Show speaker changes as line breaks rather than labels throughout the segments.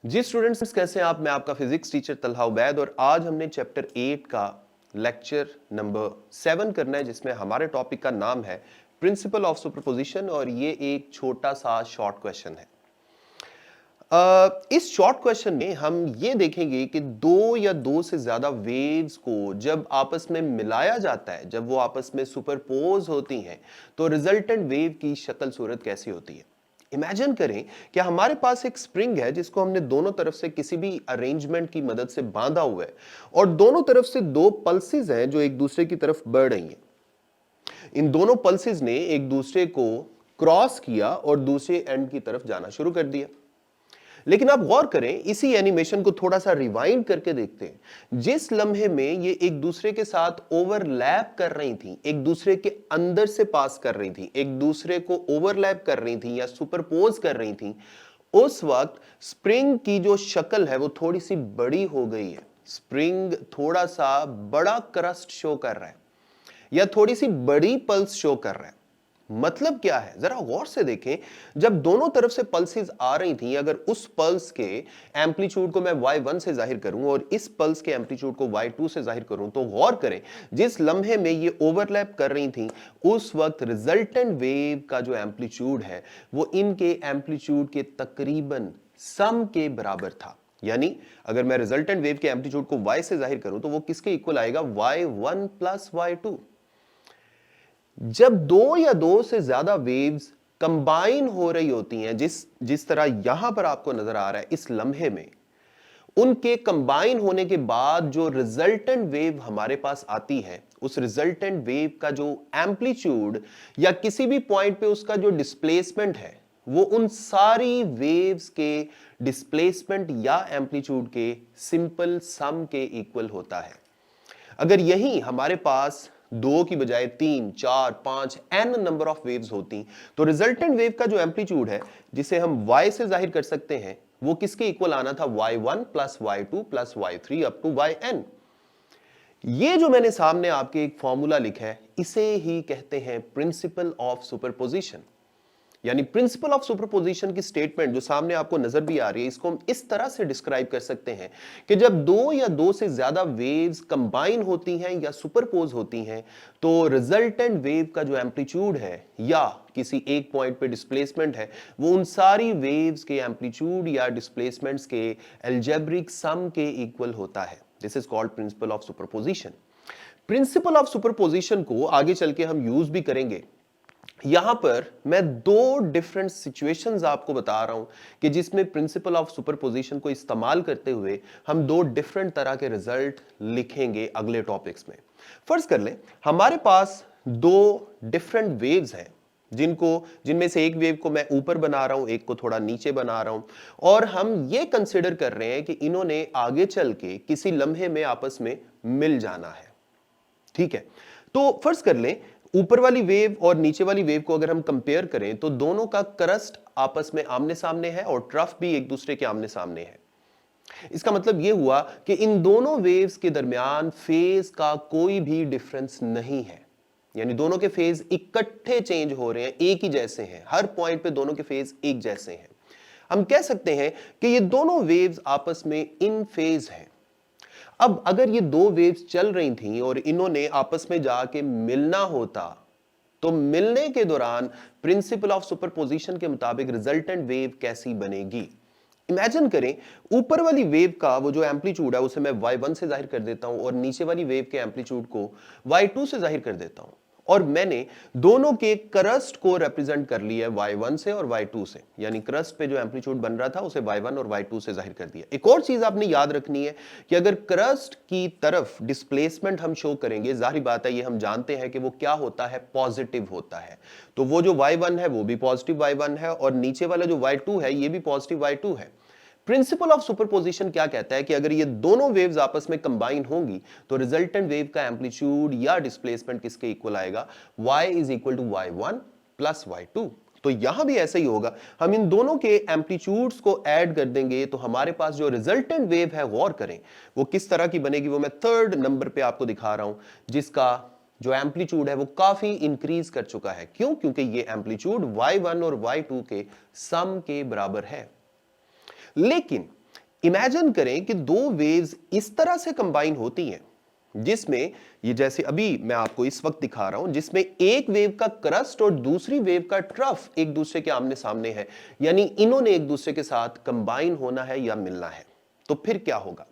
जी students, कैसे हैं आप? मैं आपका फिजिक्स टीचर तलहा उबैद और आज हमने चैप्टर 8 का लेक्चर नंबर 7 करना है, जिसमें हमारे टॉपिक का नाम है प्रिंसिपल ऑफ सुपरपोजिशन और ये एक छोटा सा शॉर्ट क्वेश्चन है। इस शॉर्ट क्वेश्चन में हम ये देखेंगे कि दो या दो से ज्यादा वेव्स को जब आपस में मिलाया जाता है, जब वो आपस में सुपरपोज होती हैं, तो रिजल्टेंट वेव की शक्ल सूरत कैसी होती है। इमेजिन करें कि हमारे पास एक स्प्रिंग है जिसको हमने दोनों तरफ से किसी भी अरेंजमेंट की मदद से बांधा हुआ है और दोनों तरफ से दो पल्सेस हैं जो एक दूसरे की तरफ बढ़ रही हैं। इन दोनों पल्सेस ने एक दूसरे को क्रॉस किया और दूसरे एंड की तरफ जाना शुरू कर दिया। लेकिन आप गौर करें, इसी एनिमेशन को थोड़ा सा रिवाइंड करके देखते हैं। जिस लम्हे में ये एक दूसरे के साथ ओवरलैप कर रही थी, एक दूसरे के अंदर से पास कर रही थी, एक दूसरे को ओवरलैप कर रही थी या सुपरपोज कर रही थी, उस वक्त स्प्रिंग की जो शक्ल है वो थोड़ी सी बड़ी हो गई है। स्प्रिंग थोड़ा सा बड़ा क्रस्ट शो कर रहा है या थोड़ी सी बड़ी पल्स शो कर रहा है। मतलब क्या है, जरा गौर से देखें। जब दोनों तरफ से पल्सेस आ रही थी, अगर उस पल्स के एम्पलीट्यूड को मैं y1 से जाहिर करूं और इस पल्स के एम्पलीट्यूड को y2 से जाहिर करूं, तो गौर करें जिस लम्हे में ये ओवरलैप कर रही थी, उस वक्त रिजल्टेंट वेव का जो एम्पलीट्यूड है वो इनके एम्पलीट्यूड के तकरीबन सम के बराबर था। यानी अगर मैं रिजल्टेंट वेव के एम्पलीट्यूड को y से जाहिर करूं तो वो किसके इक्वल आएगा? y1 plus y2। जब दो या दो से ज्यादा वेव्स कंबाइन हो रही होती हैं, जिस तरह यहां पर आपको नजर आ रहा है इस लम्हे में, उनके कंबाइन होने के बाद जो रिजल्टेंट वेव हमारे पास आती है, उस रिजल्टेंट वेव का जो एम्पलीट्यूड या किसी भी पॉइंट पे उसका जो डिस्प्लेसमेंट है, वो उन सारी वेव्स के डिस्प्लेसमेंट या एम्पलीट्यूड के सिंपल सम के इक्वल होता है। अगर यही हमारे पास दो की बजाय 3, 4, 5 n नंबर ऑफ वेव्स होती, तो रिजल्टेंट वेव का जो एम्पलीट्यूड है, जिसे हम y से जाहिर कर सकते हैं, वो किसके इक्वल आना था? y1 plus y2 plus y3 up to yn। ये जो मैंने सामने आपके एक फॉर्मूला लिखा है, इसे ही कहते हैं प्रिंसिपल ऑफ सुपरपोजिशन। यानी प्रिंसिपल ऑफ सुपरपोजिशन की स्टेटमेंट जो सामने आपको नजर भी आ रही है, इसको हम इस तरह से डिस्क्राइब कर सकते हैं कि जब दो या दो से ज्यादा वेव्स कंबाइन होती हैं या सुपरपोज होती हैं, तो रिजल्टेंट वेव का जो एम्पलीट्यूड है या किसी एक पॉइंट पे डिस्प्लेसमेंट है, वो उन सारी वेव्स के एम्पलीट्यूड या डिस्प्लेसमेंट्स के अलजेब्रिक सम के इक्वल होता है। This is called principle of superposition. Principle of superposition को आगे चल के हम यूज भी करेंगे। यहां पर मैं दो डिफरेंट सिचुएशंस आपको बता रहा हूं कि जिसमें प्रिंसिपल ऑफ सुपरपोजिशन को इस्तेमाल करते हुए हम दो डिफरेंट तरह के रिजल्ट लिखेंगे अगले टॉपिक्स में। फर्ज कर लें हमारे पास दो डिफरेंट वेव्स हैं, जिनमें से एक वेव को मैं ऊपर बना रहा हूं, एक को थोड़ा नीचे बना रहा हूं, और हम ये कंसिडर कर रहे हैं कि इन्होंने आगे चल के किसी लम्हे में आपस में मिल जाना है। ठीक है, तो फर्ज कर लें ऊपर वाली वेव और नीचे वाली वेव को अगर हम कंपेयर करें तो दोनों का क्रस्ट आपस में आमने सामने है और ट्रफ भी एक दूसरे के आमने सामने है। इसका मतलब यह हुआ कि इन दोनों वेव्स के दरमियान फेज का कोई भी डिफरेंस नहीं है। यानी दोनों के फेज इकट्ठे चेंज हो रहे हैं, एक ही जैसे हैं, हर पॉइंट पे दोनों के फेज एक जैसे हैं। हम कह सकते हैं कि ये दोनों वेव्स आपस में इन फेज हैं। अब अगर ये दो वेव्स चल रही थीं और इन्होंने आपस में जाके मिलना होता, तो मिलने के दौरान प्रिंसिपल ऑफ सुपरपोजिशन के मुताबिक रिजल्टेंट वेव कैसी बनेगी। इमेजिन करें ऊपर वाली वेव का वो जो एम्पलीट्यूड है उसे मैं y1 से जाहिर कर देता हूं और नीचे वाली वेव के एम्पलीट्यूड को y2 से जाहिर कर देता हूं, और मैंने दोनों के क्रस्ट को रिप्रेजेंट कर लिया है y1 से और y2 से। यानी क्रस्ट पे जो एम्पलीट्यूड बन रहा था उसे y1 और y2 से जाहिर कर दिया। एक और चीज आपने याद रखनी है कि अगर क्रस्ट की तरफ डिस्प्लेसमेंट हम शो करेंगे, जाहिर बात है ये हम जानते हैं कि वो क्या होता है, पॉजिटिव होता है। तो वो जो y1 है वो भी पॉजिटिव y1 है और नीचे वाला जो y2 है ये भी पॉजिटिव y2 है। प्रिंसिपल ऑफ सुपरपोजिशन क्या कहता है कि अगर ये दोनों वेव्स आपस में कंबाइन होंगी तो रिजल्टेंट वेव का एम्पलीट्यूड या डिस्प्लेसमेंट किसके इक्वल आएगा? y is equal to y1 plus y2। तो यहां भी ऐसा ही होगा, हम इन दोनों के एम्पलीट्यूड्स को ऐड कर देंगे तो हमारे पास जो रिजल्टेंट वेव है, गौर करें वो किस तरह की बनेगी। वो मैं थर्ड नंबर पे आपको दिखा रहा हूं, जिसका जो एम्पलीट्यूड है वो काफी इंक्रीज कर चुका है। क्यों? क्योंकि ये एम्पलीट्यूड y1 और y2 के सम के बराबर है। लेकिन इमेजिन करें कि दो वेव्स इस तरह से कंबाइन होती हैं जिसमें ये जैसे अभी मैं आपको इस वक्त दिखा रहा हूं, जिसमें एक वेव का क्रस्ट और दूसरी वेव का ट्रफ एक दूसरे के आमने सामने है, यानी इन्होंने एक दूसरे के साथ कंबाइन होना है या मिलना है। तो फिर क्या होगा?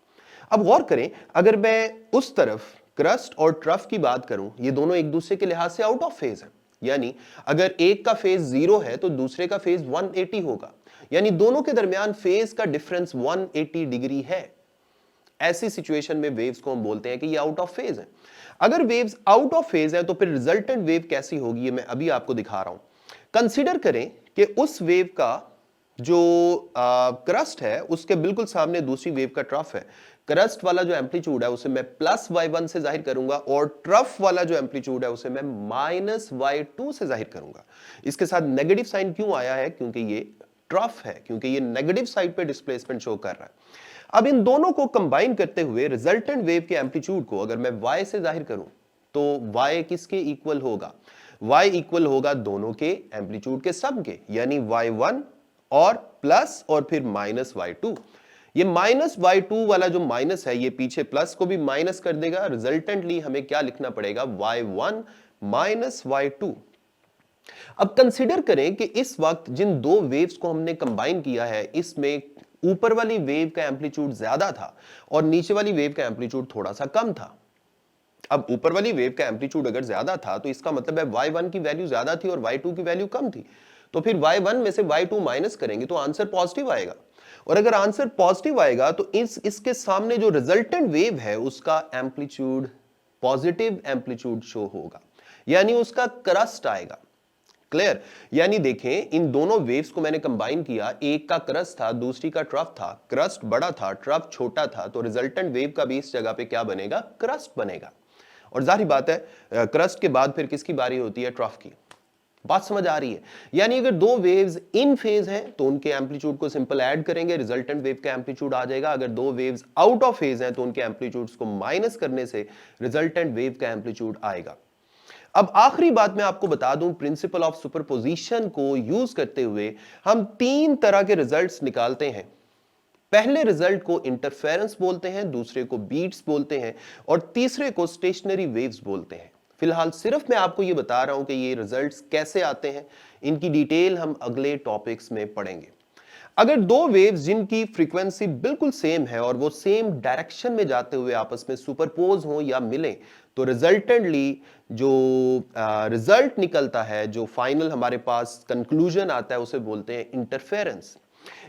अब गौर करें, अगर मैं उस तरफ क्रस्ट और ट्रफ की बात करूं, ये दोनों एक दूसरे के लिहाज से आउट ऑफ फेज है। यानी अगर एक का फेज 0 है तो दूसरे का फेज 180 होगा, यानी दोनों के दरमियान फेज का डिफरेंस 180 डिग्री है। ऐसी सिचुएशन में वेव्स को हम बोलते हैं कि ये आउट ऑफ फेज है। अगर वेव्स आउट ऑफ फेज है तो फिर रिजल्टेंट वेव कैसी होगी, ये मैं अभी आपको दिखा रहा हूं। कंसीडर करें कि उस वेव का जो क्रस्ट है उसके बिल्कुल सामने दूसरी वेव का ट्रफ है। क्रस्ट वाला जो एम्पलीट्यूड है उसे मैं प्लस y1 से जाहिर करूंगा और ट्रफ वाला जो एम्पलीट्यूड है उसे मैं माइनस y2 से जाहिर करूंगा। इसके साथ नेगेटिव साइन क्यों आया है? क्योंकि ये ट्रफ है, क्योंकि ये नेगेटिव साइड पे डिस्प्लेसमेंट शो कर रहा है। अब इन दोनों को कंबाइन करते हुए रिजल्टेंट वेव के एम्पलीट्यूड को अगर मैं y से जाहिर करूं तो y किसके इक्वल होगा? y इक्वल होगा दोनों के एम्पलीट्यूड के सम के, यानी y1 और प्लस और फिर माइनस y2। ये माइनस y2 वाला जो माइनस है ये पीछे प्लस को भी माइनस कर देगा। रिजल्टेंटली हमें क्या लिखना पड़ेगा? y1 minus y2। अब कंसीडर करें कि इस वक्त जिन दो वेव्स को हमने कंबाइन किया है, इसमें ऊपर वाली वेव का एम्पलीट्यूड ज्यादा था और नीचे वाली वेव का एम्पलीट्यूड थोड़ा सा कम था। अब ऊपर वाली वेव का एम्पलीट्यूड अगर ज्यादा था तो इसका मतलब है y1 की वैल्यू ज्यादा थी और y2 की वैल्यू कम थी। तो फिर y1 में से y2 माइनस करेंगे तो आंसर पॉजिटिव आएगा, और अगर आंसर पॉजिटिव आएगा तो इसके सामने जो रिजल्टेंट वेव है उसका एम्पलीट्यूड पॉजिटिव एम्पलीट्यूड शो होगा, यानी उसका क्रस्ट आएगा। क्लियर? यानी देखें, इन दोनों वेव्स को मैंने कंबाइन किया, एक का क्रस्ट था दूसरी का ट्रफ था। क्रस्ट बड़ा था ट्रफ छोटा था, तो रिजल्टेंट वेव का भी इस जगह पे क्या बनेगा? क्रस्ट बनेगा। और जाहिर बात है क्रस्ट के बाद फिर किसकी बारी होती है? ट्रफ की। बात समझ आ रही है? यानी अगर दो वेव्स इन फेज हैं तो उनके एम्पलीट्यूड को सिंपल ऐड करेंगे, रिजल्टेंट वेव का एम्पलीट्यूड आ जाएगा। अगर दो वेव्स आउट ऑफ फेज हैं तो उनके एम्पलीट्यूड्स को माइनस करने से रिजल्टेंट वेव का एम्पलीट्यूड आएगा। अब आखिरी बात मैं आपको बता दूं, प्रिंसिपल ऑफ सुपरपोजिशन को यूज करते हुए हम तीन तरह के रिजल्ट्स निकालते हैं। पहले रिजल्ट को इंटरफेरेंस बोलते हैं, दूसरे को बीट्स बोलते हैं और तीसरे को स्टेशनरी वेव्स बोलते हैं। फिलहाल सिर्फ मैं आपको यह बता रहा हूं कि ये रिजल्ट्स कैसे आते हैं, इनकी डिटेल हम अगले टॉपिक्स में पढ़ेंगे। अगर दो वेव्स जिनकी फ्रीक्वेंसी बिल्कुल सेम है और वो सेम डायरेक्शन में जाते हुए आपस में सुपरपोज हो या मिलें, तो रिजल्टेंटली जो रिजल्ट निकलता है, जो फाइनल हमारे पास कंक्लूजन आता है, उसे बोलते हैं इंटरफेरेंस।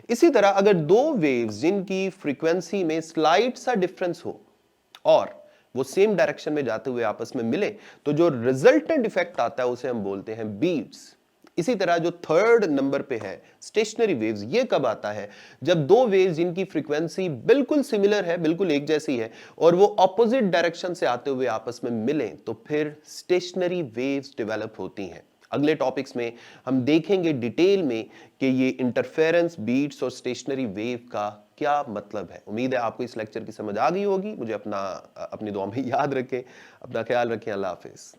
इसी तरह अगर दो वेव्स जिनकी फ्रीक्वेंसी में स्लाइट सा डिफरेंस हो और वो सेम डायरेक्शन में जाते हुए आपस में मिले, तो जो रिजल्टेंट इफेक्ट आता है उसे हम बोलते हैं बीट्स। इसी तरह जो थर्ड नंबर पे है स्टेशनरी वेव्स, ये कब आता है? जब दो वेव्स जिनकी फ्रीक्वेंसी बिल्कुल सिमिलर है, बिल्कुल एक जैसी है, और वो ऑपोजिट डायरेक्शन से आते हुए आपस में मिलें, तो फिर स्टेशनरी वेव्स डेवलप होती हैं। अगले टॉपिक्स में हम देखेंगे डिटेल में कि ये इंटरफेरेंस, बीट्स और स्टेशनरी वेव का क्या मतलब है। उम्मीद है आपको इस लेक्चर की समझ आ गई होगी। मुझे अपनी दुआ में याद रखें, अपना ख्याल रखें। अल्लाह हाफिज।